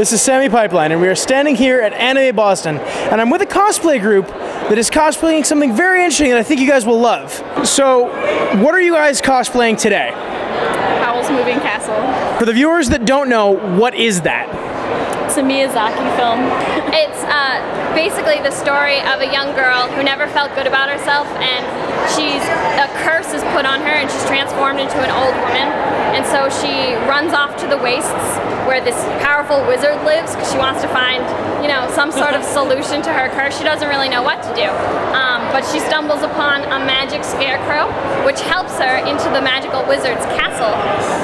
This is Sammy Pipeline, and we are standing here at Anime Boston, and I'm with a cosplay group that is cosplaying something very interesting that I think you guys will love. So, what are you guys cosplaying today? Howl's Moving Castle. For the viewers that don't know, what is that? It's a Miyazaki film. It's basically the story of a young girl who never felt good about herself, and a curse is put on her and she's transformed into an old woman. And so she runs off to the wastes where this powerful wizard lives because she wants to find, some sort of solution to her curse. She doesn't really know what to do. But she stumbles upon a magic scarecrow, which helps her into the magical wizard's castle.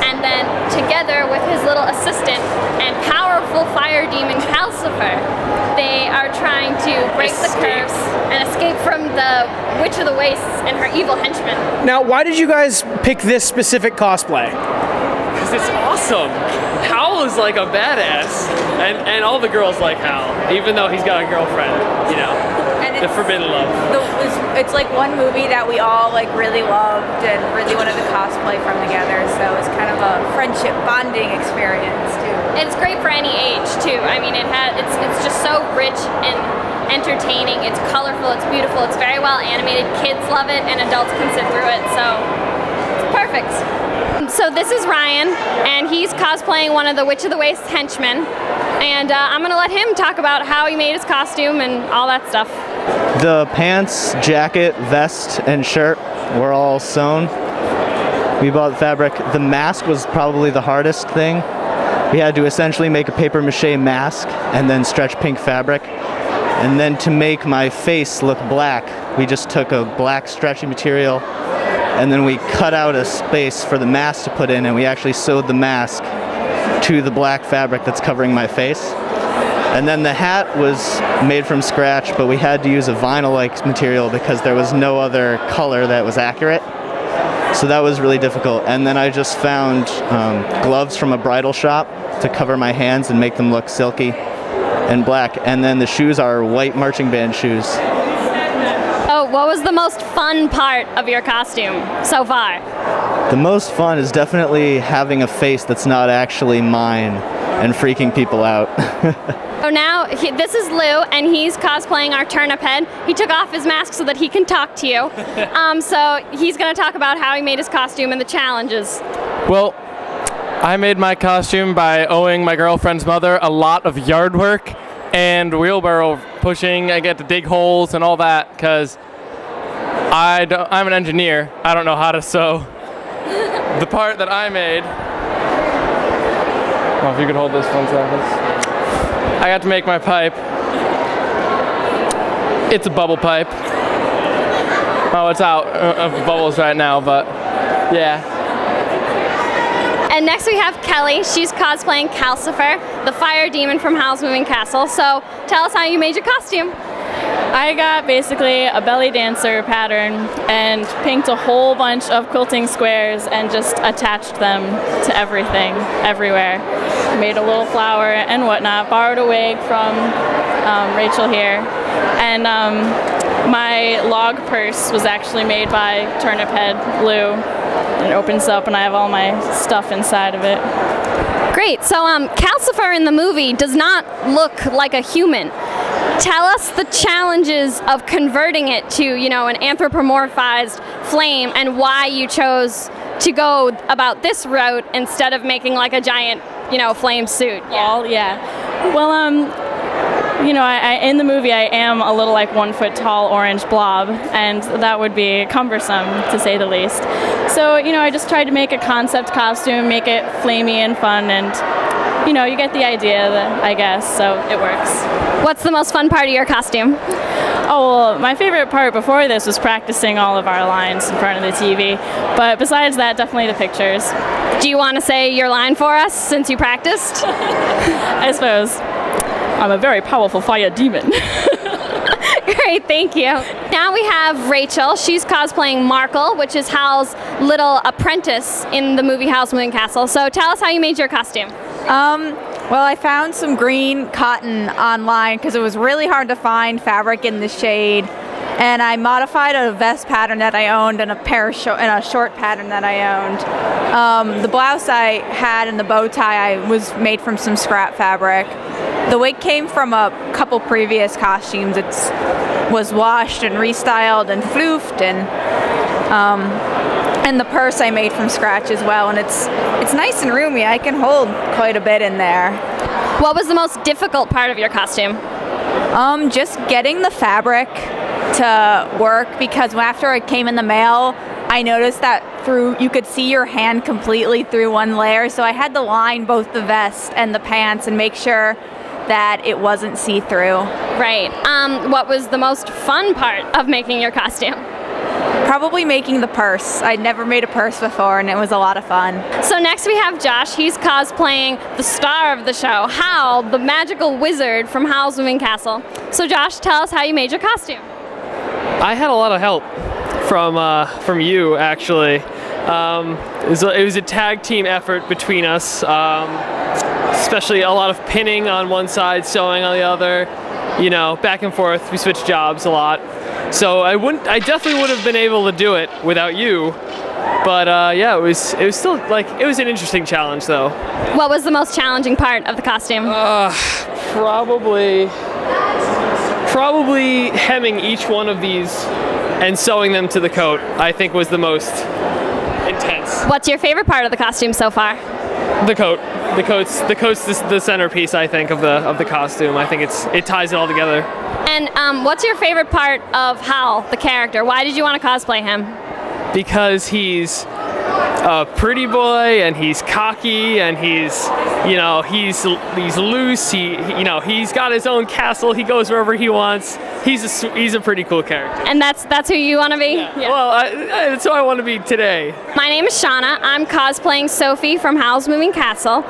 And then together with his little assistant and powerful fire demon Calcifer, they are trying to break the curse and escape from the Witch of the Wastes and her evil henchmen. Now, why did you guys pick this specific cosplay? Because it's awesome. Howl is like a badass, and all the girls like Howl, even though he's got a girlfriend, And the forbidden love. It's like one movie that we all really loved and really wanted to cosplay from together, so it's kind of a friendship bonding experience too. And it's great for any age too. I mean, it's just so rich and entertaining. It's colorful, it's beautiful, it's very well animated. Kids love it and adults can sit through it, so it's perfect. So this is Ryan, and he's cosplaying one of the Witch of the Wastes henchmen, and I'm gonna let him talk about how he made his costume and all that stuff. The pants, jacket, vest, and shirt were all sewn. We bought the fabric. The mask was probably the hardest thing. We had to essentially make a paper mache mask and then stretch pink fabric. And then to make my face look black, we just took a black stretchy material and then we cut out a space for the mask to put in, and we actually sewed the mask to the black fabric that's covering my face. And then the hat was made from scratch, but we had to use a vinyl-like material because there was no other color that was accurate. So that was really difficult. And then I just found gloves from a bridal shop to cover my hands and make them look silky and black. And then the shoes are white marching band shoes. Oh, what was the most fun part of your costume so far? The most fun is definitely having a face that's not actually mine and freaking people out. So now, this is Lou, and he's cosplaying our turnip head. He took off his mask so that he can talk to you. So he's going to talk about how he made his costume and the challenges. Well, I made my costume by owing my girlfriend's mother a lot of yard work and wheelbarrow pushing. I get to dig holes and all that because I'm an engineer. I don't know how to sew. The part that I made, well, if you could hold this 1 second. I got to make my pipe. It's a bubble pipe. Oh, it's out of bubbles right now, but yeah. And next we have Kelly. She's cosplaying Calcifer, the fire demon from Howl's Moving Castle. So tell us how you made your costume. I got basically a belly dancer pattern and pinked a whole bunch of quilting squares and just attached them to everything, everywhere. Made a little flower and whatnot, borrowed a wig from Rachel here. And my log purse was actually made by Turnip Head Lou. It opens up and I have all my stuff inside of it. Great. So Calcifer in the movie does not look like a human. Tell us the challenges of converting it to, an anthropomorphized flame and why you chose to go about this route instead of making like a giant, flame suit. Well, I in the movie I am a little like 1 foot tall orange blob, and that would be cumbersome to say the least. So, I just tried to make a concept costume, make it flamey and fun, and you get the idea, I guess, so it works. What's the most fun part of your costume? Oh, well, my favorite part before this was practicing all of our lines in front of the TV, but besides that, definitely the pictures. Do you want to say your line for us since you practiced? I suppose. I'm a very powerful fire demon. Great, thank you. Now we have Rachel. She's cosplaying Markle, which is Howl's little apprentice in the movie Howl's Moving Castle. So tell us how you made your costume. Well, I found some green cotton online because it was really hard to find fabric in the shade. and I modified a vest pattern that I owned and a short pattern that I owned. The blouse I had and the bow tie was made from some scrap fabric. The wig came from a couple previous costumes. It was washed and restyled and floofed, and the purse I made from scratch as well. And it's nice and roomy. I can hold quite a bit in there. What was the most difficult part of your costume? Just getting the fabric to work, because after it came in the mail, I noticed that you could see your hand completely through one layer, so I had to line both the vest and the pants and make sure that it wasn't see-through. Right. What was the most fun part of making your costume? Probably making the purse. I'd never made a purse before, and it was a lot of fun. So next we have Josh. He's cosplaying the star of the show, Howl, the magical wizard from Howl's Moving Castle. So Josh, tell us how you made your costume. I had a lot of help from you, actually. It was a tag team effort between us, especially a lot of pinning on one side, sewing on the other, back and forth. We switched jobs a lot. So I definitely would have been able to do it without you. But yeah, it was still it was an interesting challenge though. What was the most challenging part of the costume? Probably hemming each one of these and sewing them to the coat, I think, was the most intense. What's your favorite part of the costume so far? The coat. The coat's the centerpiece, I think, of the costume. I think it ties it all together. And what's your favorite part of Howl, the character? Why did you want to cosplay him? Because he's a pretty boy and he's cocky and he's loose. He's got his own castle. He goes wherever he wants. He's a pretty cool character. And that's who you want to be? Yeah. Well, that's who I want to be today. My name is Shawna. I'm cosplaying Sophie from Howl's Moving Castle.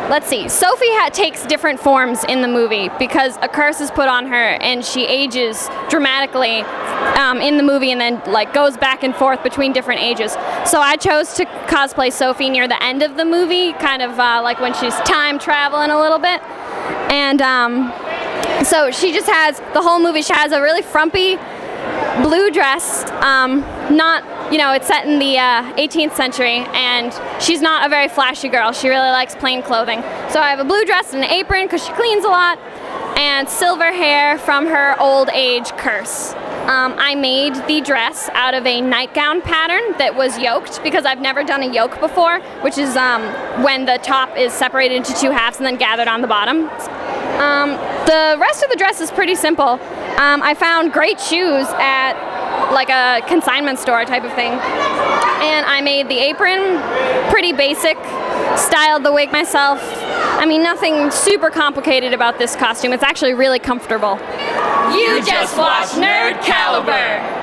Let's see. Sophie takes different forms in the movie because a curse is put on her and she ages dramatically in the movie and then goes back and forth between different ages. So I chose to cosplay Sophie near the end of the movie, kind of like when she's time traveling a little bit. And so she just has, the whole movie, she has a really frumpy blue dress, it's set in the 18th century, and she's not a very flashy girl. She really likes plain clothing. So I have a blue dress and an apron because she cleans a lot, and silver hair from her old age curse. I made the dress out of a nightgown pattern that was yoked because I've never done a yoke before, which is when the top is separated into two halves and then gathered on the bottom. The rest of the dress is pretty simple. I found great shoes at a consignment store type of thing, and I made the apron pretty basic, styled the wig myself. I mean, nothing super complicated about this costume. It's actually really comfortable. You just watched Nerd Caliber!